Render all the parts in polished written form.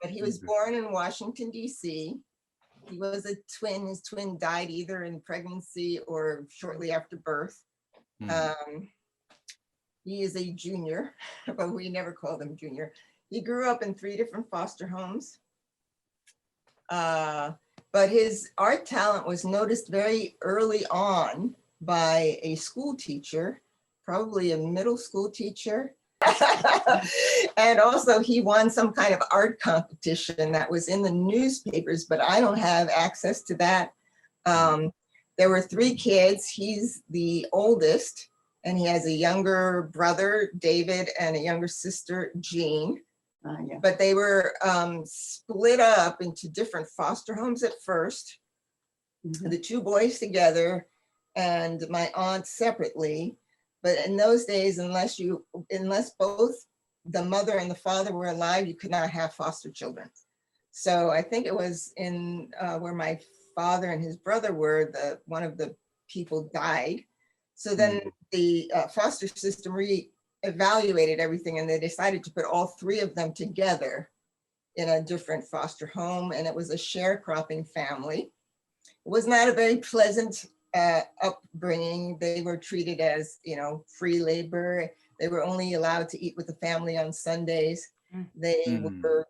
but he was born in Washington, D.C. He was a twin. His twin died either in pregnancy or shortly after birth. He is a junior, but we never called him junior. He grew up in 3 different foster homes. But his art talent was noticed very early on by a school teacher, probably a middle school teacher. And also he won some kind of art competition that was in the newspapers, but I don't have access to that. There were 3 kids. He's the oldest, and he has a younger brother, David, and a younger sister, Jean. Yeah. But they were split up into different foster homes at first. The 2 boys together and my aunt separately. But in those days, unless both the mother and the father were alive, you could not have foster children. So I think it was in where my father and his brother were, one of the people died. So then the foster system evaluated everything, and they decided to put all 3 of them together in a different foster home, and it was a sharecropping family. It was not a very pleasant upbringing. They were treated as, free labor. They were only allowed to eat with the family on Sundays. They were,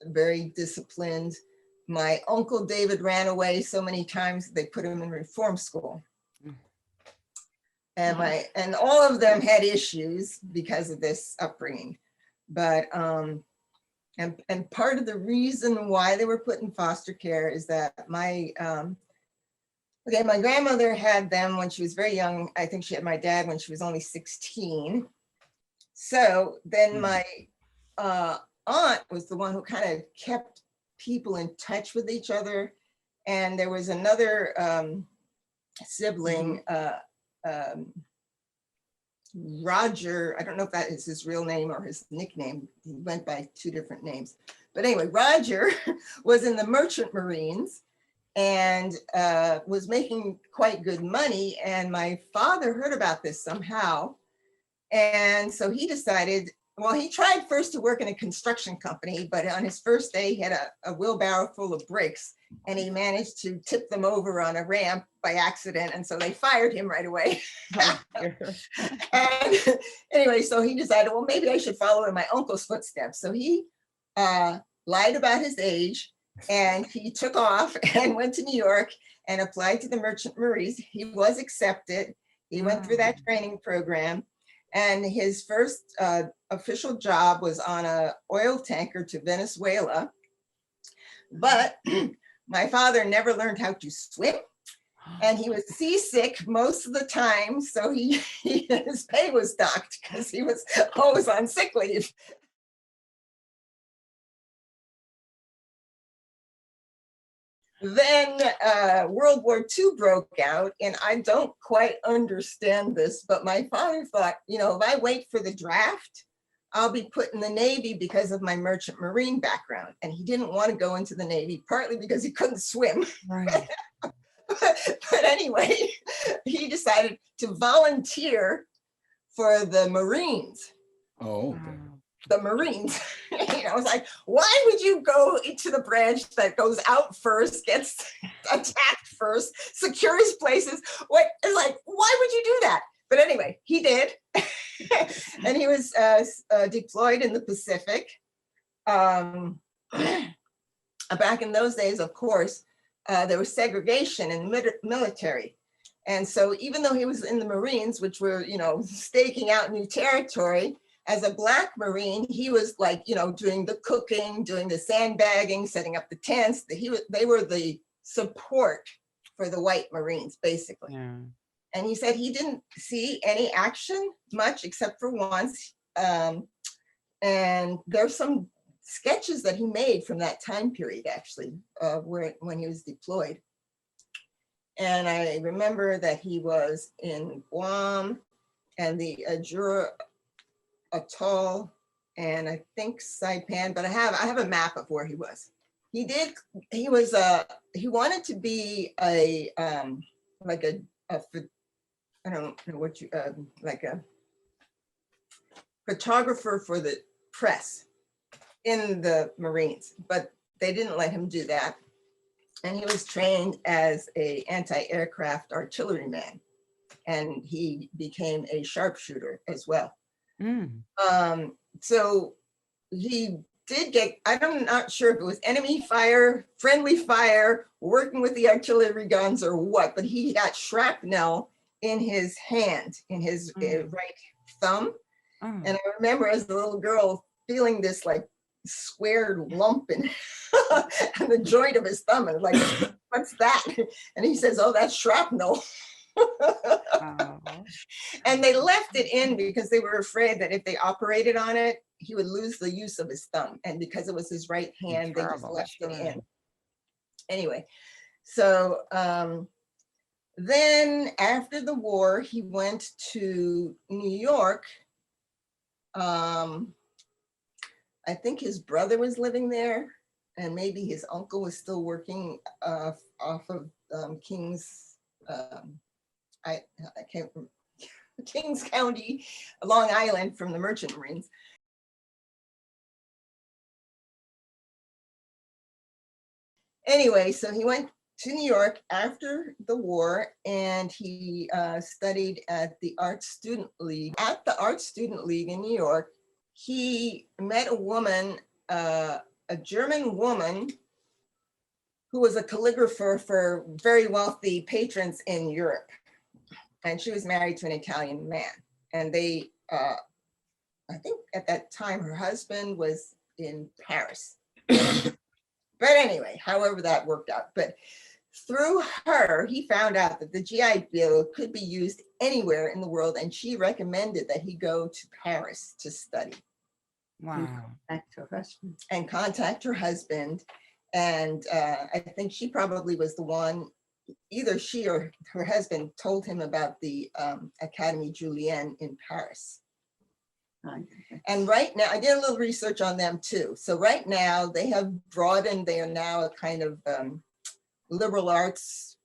very disciplined. My uncle David ran away so many times they put him in reform school. And all of them had issues because of this upbringing. But and part of the reason why they were put in foster care is that my grandmother had them when she was very young. I think she had my dad when she was only 16. So then my aunt was the one who kind of kept people in touch with each other. And there was another sibling, Roger, I don't know if that is his real name or his nickname. He went by 2 different names. But anyway, Roger was in the Merchant Marines and was making quite good money. And my father heard about this somehow. And so he decided, well, he tried first to work in a construction company, but on his first day, he had a wheelbarrow full of bricks, and he managed to tip them over on a ramp by accident. And so they fired him right away. And anyway, so he decided, well, maybe I should follow in my uncle's footsteps. So he lied about his age, and he took off and went to New York and applied to the Merchant Marines. He was accepted. He went through that training program. And his first official job was on an oil tanker to Venezuela. But my father never learned how to swim, and he was seasick most of the time. So his pay was docked because he was always on sick leave. Then World War II broke out, and I don't quite understand this, but my father thought, if I wait for the draft, I'll be put in the Navy because of my Merchant Marine background. And he didn't want to go into the Navy, partly because he couldn't swim. Right. But anyway, he decided to volunteer for the Marines. Oh, okay. The Marines. I was like, why would you go into the branch that goes out first, gets attacked first, secures places? Why would you do that? But anyway, he did. And he was deployed in the Pacific. Back in those days, of course, there was segregation in the military. And so even though he was in the Marines, which were, staking out new territory, as a Black Marine, he was doing the cooking, doing the sandbagging, setting up the tents. They were the support for the white Marines, basically. Yeah. And he said he didn't see any action much except for once. And there's some sketches that he made from that time period, actually, when he was deployed. And I remember that he was in Guam and the Ajura Atoll, and I think Saipan, but I have a map of where he was. He wanted to be a photographer for the press. in the Marines, but they didn't let him do that. And he was trained as a anti-aircraft artilleryman, and he became a sharpshooter as well. Mm. So he did get, I'm not sure if it was enemy fire, friendly fire, working with the artillery guns or what, but he got shrapnel in his hand, in his right thumb. Oh. And I remember as a little girl feeling this like squared lump in the joint of his thumb, and like, what's that? And he says, oh, that's shrapnel. Oh. And they left it in because they were afraid that if they operated on it, he would lose the use of his thumb. And because it was his right hand, they just left it in. Anyway, so then after the war, he went to New York. I think his brother was living there, and maybe his uncle was still working off of King's, I can't remember, Kings County, Long Island, from the Merchant Marines. Anyway, so he went to New York after the war, and he studied at the Art Student League. At the Art Student League in New York, he met a woman, a German woman, who was a calligrapher for very wealthy patrons in Europe. And she was married to an Italian man. And they, I think at that time, her husband was in Paris. But anyway, however that worked out. But through her, he found out that the GI Bill could be used anywhere in the world, and she recommended that he go to Paris to study. Wow. And contact her husband. And I think she probably was the one, either she or her husband told him about the Académie Julienne in Paris. And right now, I did a little research on them too. So right now they have broadened, they are now a kind of liberal arts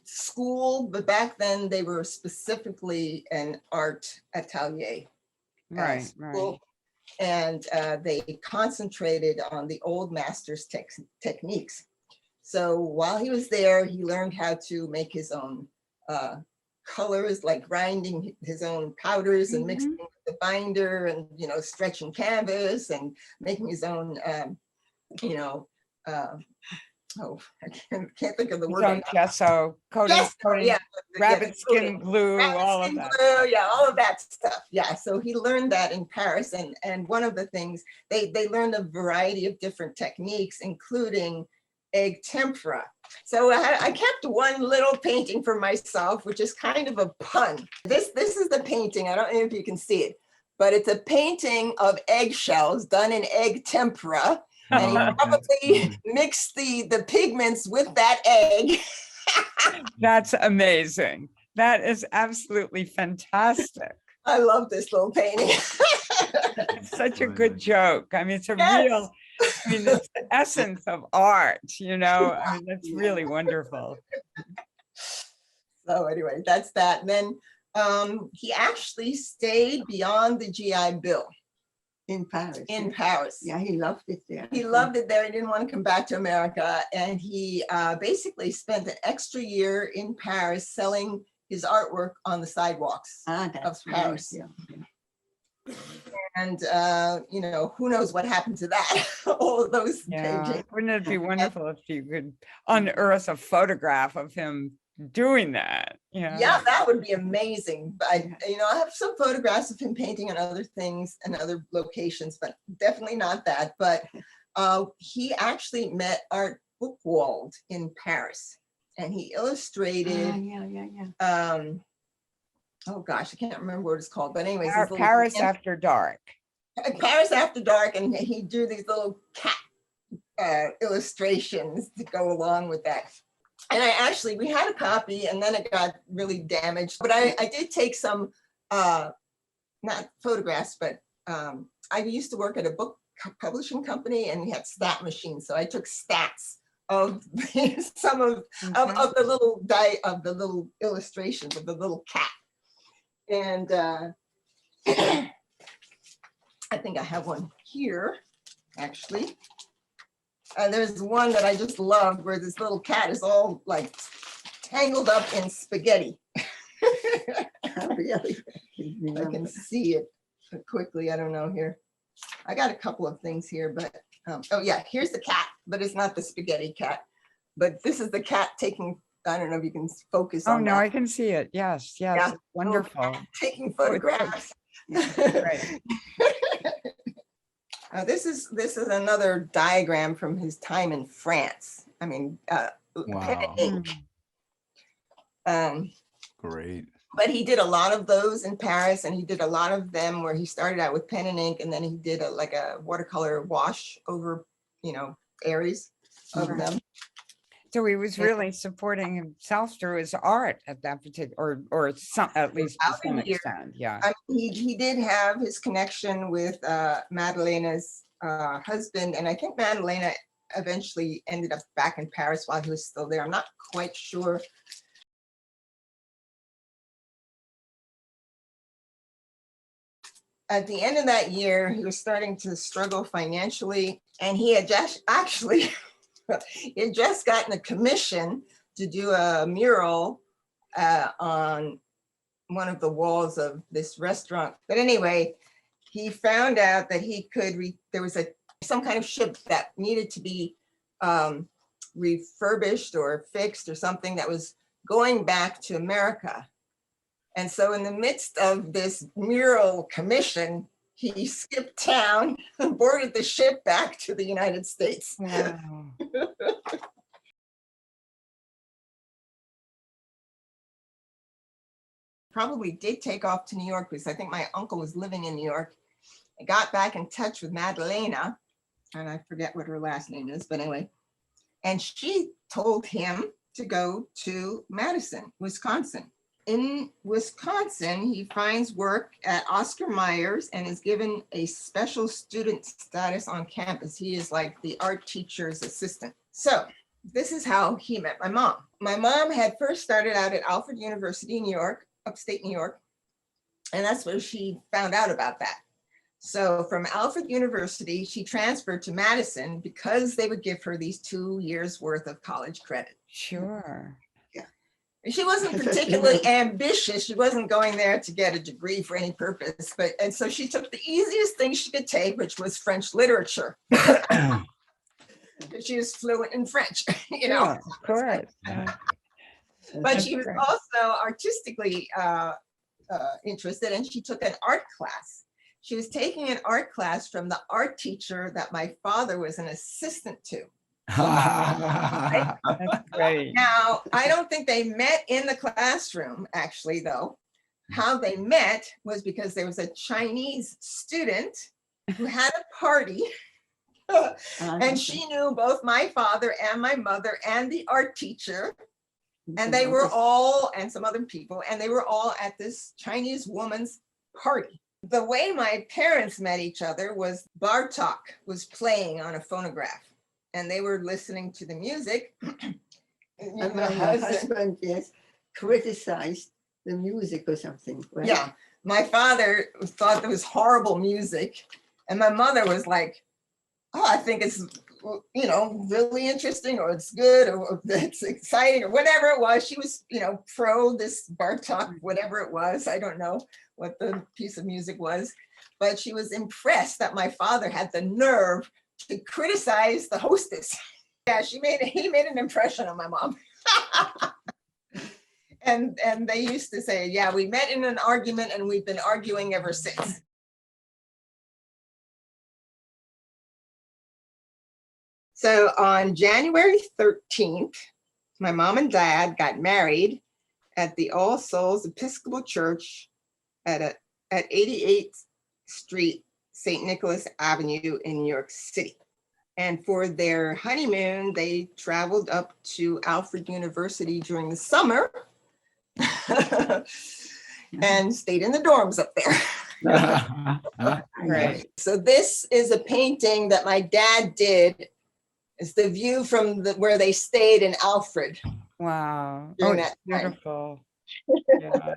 school, but back then they were specifically an art atelier. Right, school. right. And they concentrated on the old masters' techniques. So while he was there, he learned how to make his own colors, like grinding his own powders and mixing with the binder, and stretching canvas and making his own, oh, I can't think of the word. Gesso, coating, yeah, rabbit skin glue, all of that. Glue, yeah, all of that stuff. Yeah, so he learned that in Paris, and one of the things they learned a variety of different techniques, including egg tempera. So I kept one little painting for myself, which is kind of a pun. This is the painting. I don't know if you can see it, but it's a painting of eggshells done in egg tempera. And he probably mixed the pigments with that egg. That's amazing. That is absolutely fantastic. I love this little painting. It's such a good joke. I mean, it's a real, I mean, it's the essence of art, I mean, that's really wonderful. So anyway, that's that. And then he actually stayed beyond the GI Bill. In Paris. In Paris. Yeah, he loved it there. He loved it there. He didn't want to come back to America. And he basically spent an extra year in Paris selling his artwork on the sidewalks of Paris. Nice, yeah. And, who knows what happened to that, all of those paintings. Wouldn't it be wonderful if you could unearth a photograph of him doing that? Yeah, that would be amazing. But I have some photographs of him painting on other things and other locations, but definitely not that. But he actually met Art Buchwald in Paris, and he illustrated oh gosh, I can't remember what it's called, but anyways, Paris After Dark. Paris After Dark, and he drew these little cat illustrations to go along with that. And we had a copy, and then it got really damaged. But I did take some, not photographs, but I used to work at a book publishing company, and we had stat machines. So I took stats of some of the little illustrations of the little cat. And I think I have one here. actually. There's one that I just loved where this little cat is all like tangled up in spaghetti. Really? I can see it quickly. I don't know here. I got a couple of things here, but oh yeah, here's the cat, but it's not the spaghetti cat. But this is the cat taking, I don't know if you can focus Oh, on no, that. I can see it. Yes, yes. Yeah. It's wonderful. Taking Oh, it's so photographs. great. This is another diagram from his time in France. I mean, pen Wow. and ink. Great. But he did a lot of those in Paris, and he did a lot of them where he started out with pen and ink, and then he did like a watercolor wash over, areas of them. So he was really supporting himself through his art at that particular, or some, at least to some extent, yeah. I mean, he did have his connection with Madalena's husband, and I think Madalena eventually ended up back in Paris while he was still there. I'm not quite sure. At the end of that year, he was starting to struggle financially, and he had just actually, he had just gotten a commission to do a mural on one of the walls of this restaurant. But anyway, he found out that he could, there was some kind of ship that needed to be refurbished or fixed or something that was going back to America. And so in the midst of this mural commission, he skipped town and boarded the ship back to the United States. Wow. Probably did take off to New York because I think my uncle was living in New York. I got back in touch with Madalena, and I forget what her last name is, but anyway. And she told him to go to Madison, Wisconsin. In Wisconsin, he finds work at Oscar Myers and is given a special student status on campus. He is like the art teacher's assistant. So this is how he met my mom. My mom had first started out at Alfred University in New York, upstate New York, and that's where she found out about that. So from Alfred University, she transferred to Madison because they would give her these 2 years worth of college credit. Sure. She wasn't particularly ambitious. She wasn't going there to get a degree for any purpose, and so she took the easiest thing she could take, which was French literature. She was fluent in French, Yeah, of course. But she was also artistically interested, and she took an art class. She was taking an art class from the art teacher that my father was an assistant to. That's great. Now, I don't think they met in the classroom, actually, though. How they met was because there was a Chinese student who had a party, and she knew both my father and my mother and the art teacher, and they were all, and some other people, and they were all at this Chinese woman's party. The way my parents met each other was Bartok was playing on a phonograph, and they were listening to the music. And my husband, yes, criticized the music or something, right? Yeah, my father thought there was horrible music, and my mother was like, oh, I think it's, really interesting, or it's good, or it's exciting, or whatever it was. She was, pro this Bartok, whatever it was. I don't know what the piece of music was, but she was impressed that my father had the nerve to criticize the hostess. Yeah, he made an impression on my mom. And they used to say, yeah, we met in an argument and we've been arguing ever since. So on January 13th, my mom and dad got married at the All Souls Episcopal Church at 88th Street, St. Nicholas Avenue in New York City. And for their honeymoon, they traveled up to Alfred University during the summer and stayed in the dorms up there. Right. So this is a painting that my dad did. It's the view from where they stayed in Alfred. Wow. During It's that time. beautiful. Yeah.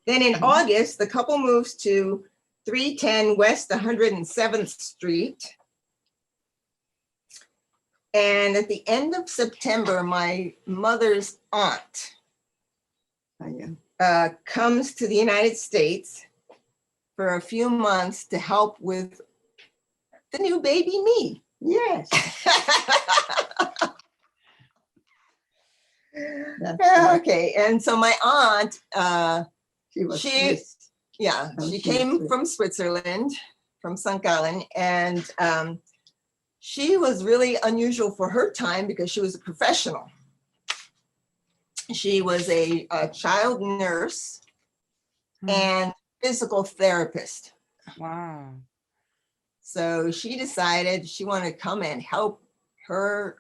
This Then in August, the couple moves to 310 West 107th Street. And at the end of September, my mother's aunt comes to the United States for a few months to help with the new baby me. Yes. Okay, and so my aunt, She was she Swiss. yeah, Oh, she she was came Swiss. from Switzerland, from St. Gallen, and she was really unusual for her time because she was a professional. She was a child nurse and physical therapist. Wow. So she decided she wanted to come and help her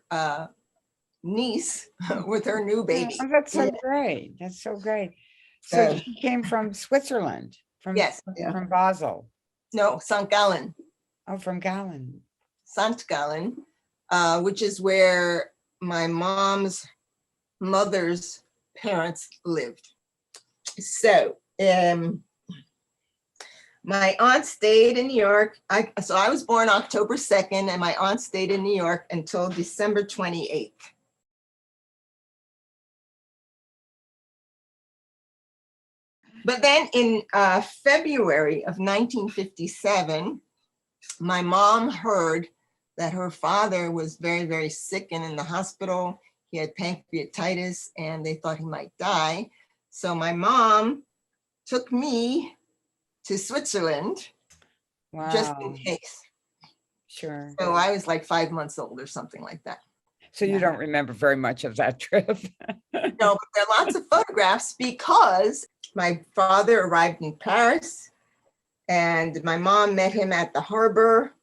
niece with her new baby. Oh, that's so great. That's so great. So she came from Switzerland, Yes. from Basel. No, St. Gallen. Oh, from Gallen. St. Gallen, which is where my mom's mother's parents lived. So my aunt stayed in New York. So I was born October 2nd, and my aunt stayed in New York until December 28th. But then in February of 1957, my mom heard that her father was very, very sick and in the hospital. He had pancreatitis and they thought he might die. So my mom took me to Switzerland just in case. Sure. So I was like 5 months old or something like that. So you don't remember very much of that trip? No, but there are lots of photographs because my father arrived in Paris and my mom met him at the harbor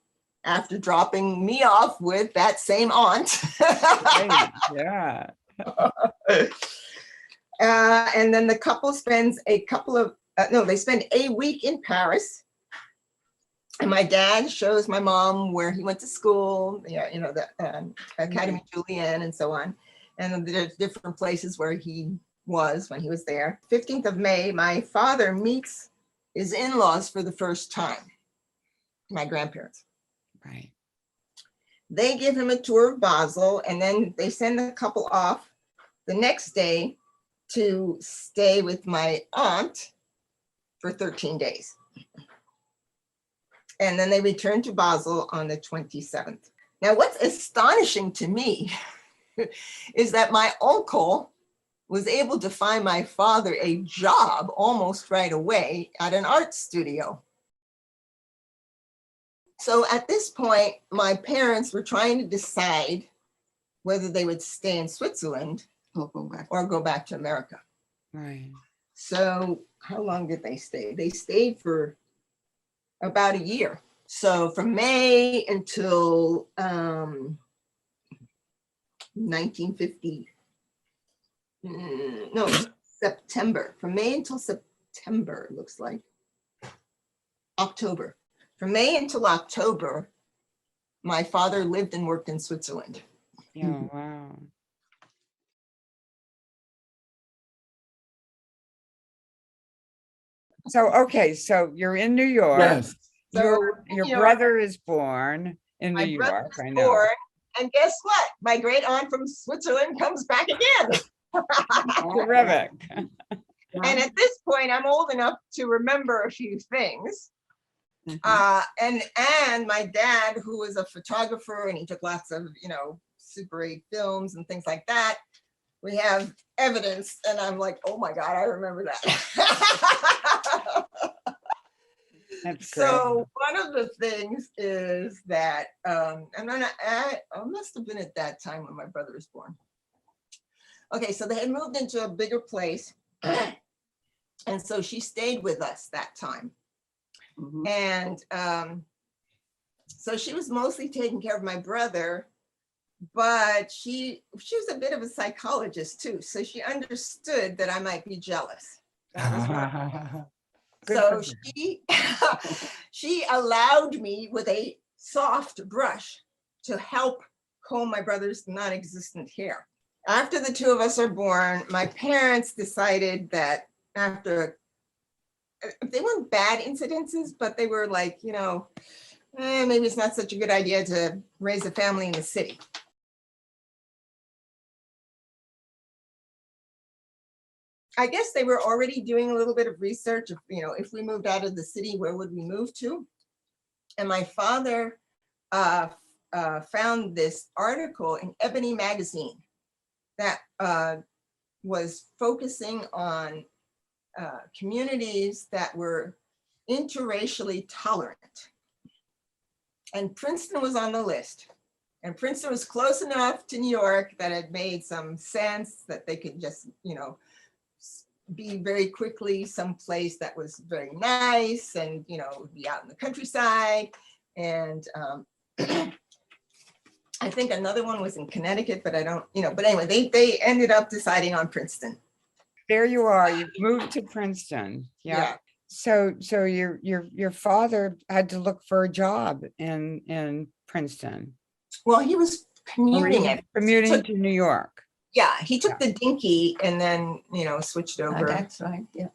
after dropping me off with that same aunt. Right, yeah. And then the couple spends they spend a week in Paris. And my dad shows my mom where he went to school, the Academy Julienne and so on. And there's different places where he was when he was there. 15th of May, my father meets his in-laws for the first time, my grandparents. Right. They give him a tour of Basel, and then they send the couple off the next day to stay with my aunt for 13 days. And then they return to Basel on the 27th. Now, what's astonishing to me is that my uncle was able to find my father a job almost right away at an art studio. So at this point, my parents were trying to decide whether they would stay in Switzerland or go back to America. Right. So how long did they stay? They stayed for about a year. So from May until 1950, no, September. From May until September, it looks like. October. From May until October, my father lived and worked in Switzerland. Yeah, wow. So, okay, so you're in New York. Yes. So, Your brother is born in New my York, brother I was know. born, and guess what? My great aunt from Switzerland comes back again. Terrific. And at this point, I'm old enough to remember a few things. And my dad, who was a photographer, and he took lots of, Super 8 films and things like that. We have evidence, and I'm like, oh my God, I remember that. That's great. So one of the things is that, I must have been at that time when my brother was born. Okay, so they had moved into a bigger place. And so she stayed with us that time. Mm-hmm. And so she was mostly taking care of my brother, but she was a bit of a psychologist too. So she understood that I might be jealous. So she allowed me with a soft brush to help comb my brother's non-existent hair. After the two of us are born, my parents decided that after they weren't bad incidences, but they were like, maybe it's not such a good idea to raise a family in the city. I guess they were already doing a little bit of research of, if we moved out of the city, where would we move to? And my father found this article in Ebony magazine that was focusing on communities that were interracially tolerant. And Princeton was on the list. And Princeton was close enough to New York that it made some sense that they could just, be very quickly someplace that was very nice and, be out in the countryside. And I think another one was in Connecticut, but I don't, but anyway, they ended up deciding on Princeton. There you are. You've moved to Princeton. Yeah. So your father had to look for a job in Princeton. Well, he was commuting to New York. Yeah, he took the dinky and then, switched over. That's right, yeah.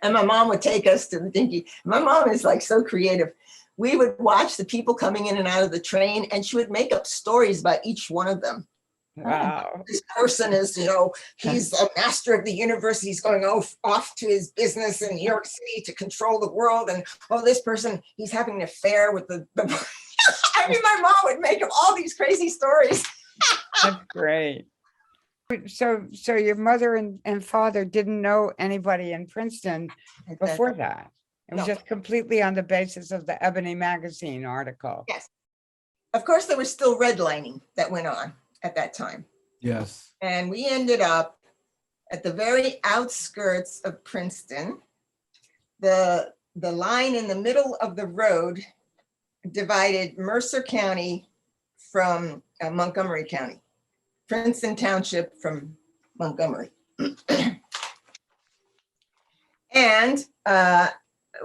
And my mom would take us to the dinky. My mom is like so creative. We would watch the people coming in and out of the train, and she would make up stories about each one of them. Wow. This person is, he's a master of the universe. He's going off to his business in New York City to control the world. And this person, he's having an affair with the I mean, my mom would make up all these crazy stories. That's great. So your mother and father didn't know anybody in Princeton before that. It was just completely on the basis of the Ebony magazine article. Yes. Of course, there was still redlining that went on at that time. Yes. And we ended up at the very outskirts of Princeton. The line in the middle of the road divided Mercer County from Montgomery County, Princeton Township from Montgomery. And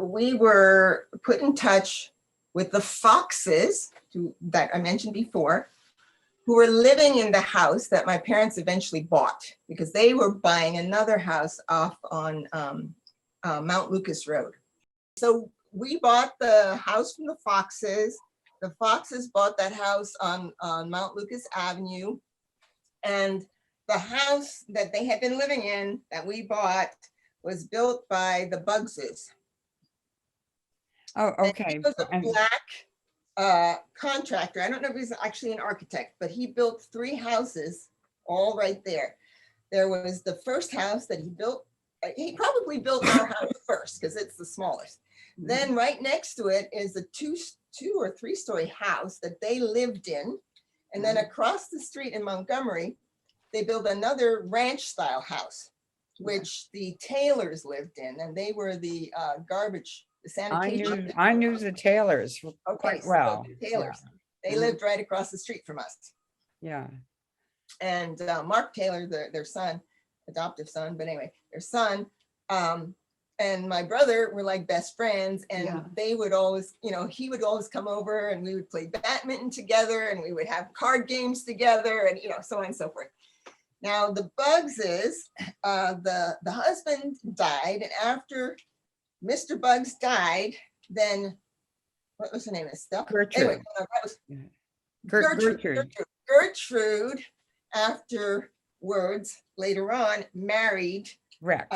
we were put in touch with the Foxes that I mentioned before, who were living in the house that my parents eventually bought, because they were buying another house off on Mount Lucas Road. So we bought the house from the Foxes. The Foxes bought that house on Mount Lucas Avenue. And the house that they had been living in that we bought was built by the Buggses. Oh, okay. And he was a black contractor. I don't know if he's actually an architect, but he built 3 houses all right there. There was the first house that he built. He probably built our house first because it's the smallest. Then right next to it is a two or 3-story house that they lived in. And then across the street in Montgomery, they built another ranch style house, which the Taylors lived in. And they were the garbage, the sanitation. I knew the Taylors quite well. The Taylors. They lived right across the street from us. Yeah. And Mark Taylor, their son, adoptive son, but anyway, their son, and my brother were like best friends, and they would always, he would always come over and we would play badminton together and we would have card games together and, so on and so forth. Now the Buggses, the husband died, and after Mr. Buggs died, then what was her name? Estelle? Gertrude. Anyway, that was Gertrude. Gertrude, afterwards, later on, married Rex.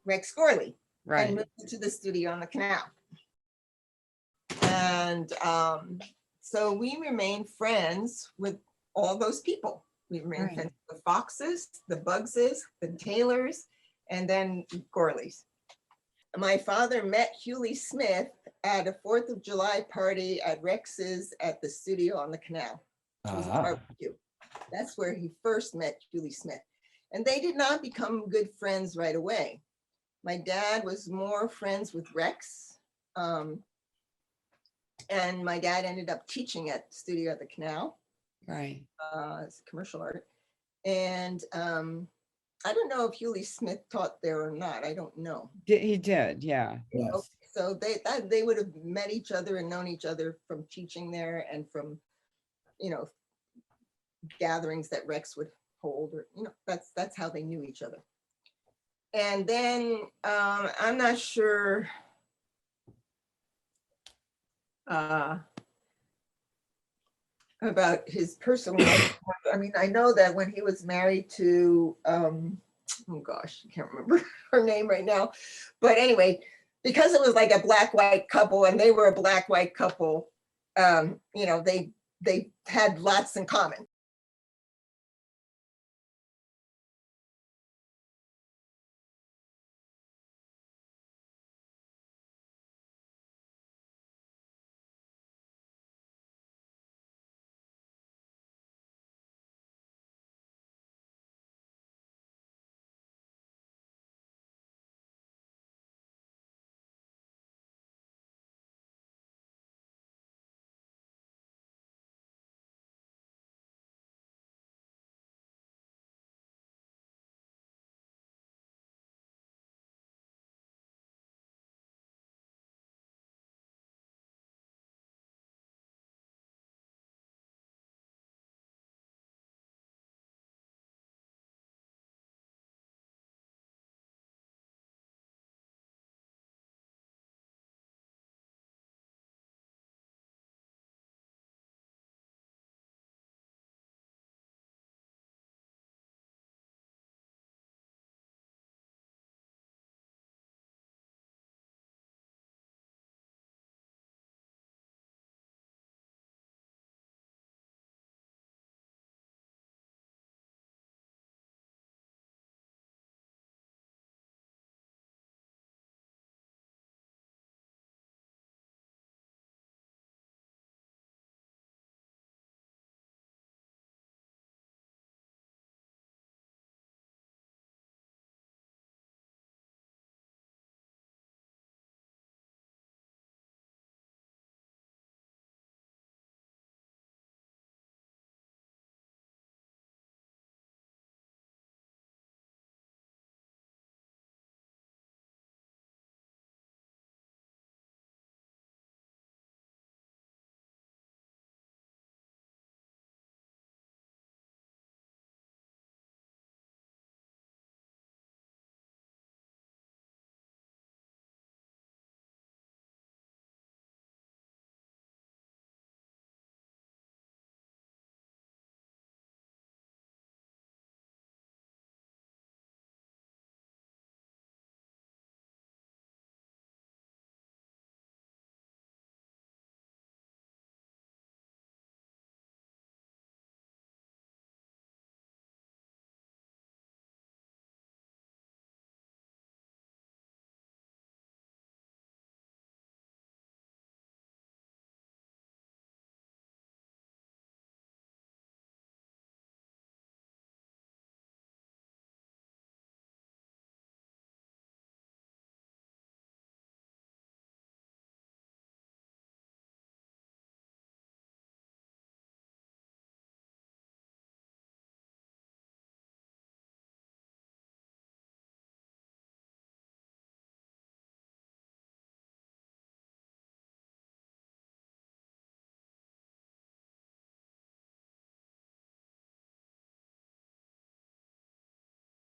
Rex Goreleigh. Right. And moved into the studio on the canal. And so we remained friends with all those people. We remained friends with the Foxes, the Buggses, the Taylors, and then Goreleighs. My father met Hughie Lee-Smith at a 4th of July party at Rex's at the studio on the canal. It was a barbecue. That's where he first met Hughie Lee-Smith. And they did not become good friends right away. My dad was more friends with Rex. And my dad ended up teaching at the studio at the canal. Right. As a commercial art. And I don't know if Hughie Lee-Smith taught there or not. I don't know. He did, yeah. Yes. Okay, so they would have met each other and known each other from teaching there and from, gatherings that Rex would hold, or that's how they knew each other. And then I'm not sure. About his personal life. I mean, I know that when he was married to, oh gosh, I can't remember her name right now. But anyway, because it was like a black-white couple and they were a black-white couple, you know, they had lots in common.